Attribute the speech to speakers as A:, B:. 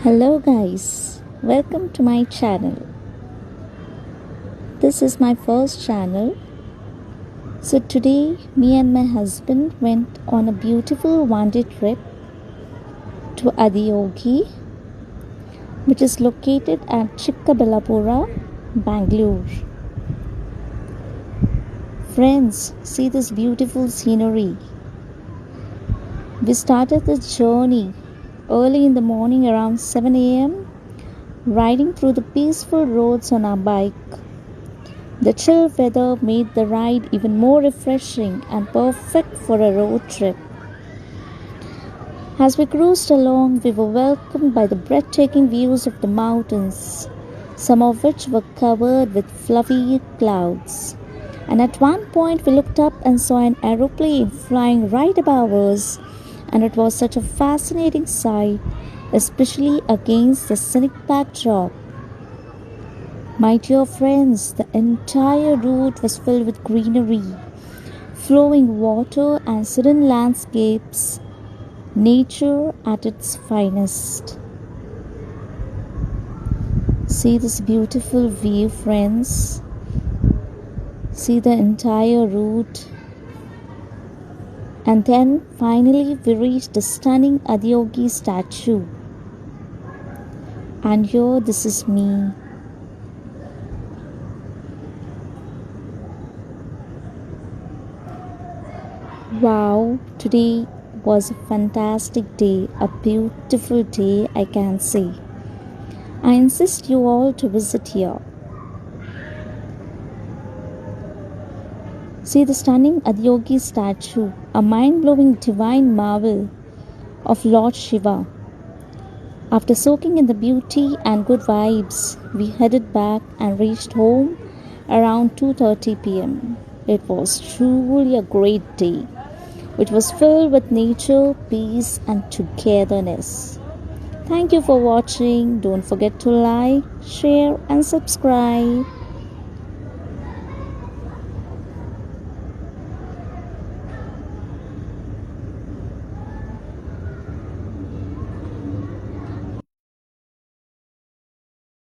A: Hello guys, welcome to my channel. This is my first channel. So today me and my husband went on a beautiful one-day trip to Adiyogi, which is located at Chikkabellapura, Bangalore. Friends, see this beautiful scenery. We started this journey early in the morning around 7 a.m. riding through the peaceful roads on our bike. The chill weather made the ride even more refreshing and perfect for a road trip. As we cruised along, we were welcomed by the breathtaking views of the mountains, some of which were covered with fluffy clouds. And at one point, we looked up and saw an aeroplane flying right above us, and it was such a fascinating sight, especially against the scenic backdrop. My dear friends, the entire route was filled with greenery, flowing water and serene landscapes, nature at its finest. See this beautiful view, friends. See the entire route. And then finally we reached the stunning Adiyogi statue. And here this is me. Wow, today was a fantastic day, a beautiful day, I can say. I insist you all to visit here. See the stunning Adiyogi statue, a mind-blowing divine marvel of Lord Shiva. After soaking in the beauty and good vibes, we headed back and reached home around 2:30 p.m. It was truly a great day, which was filled with nature, peace, and togetherness. Thank you for watching. Don't forget to like, share, and subscribe.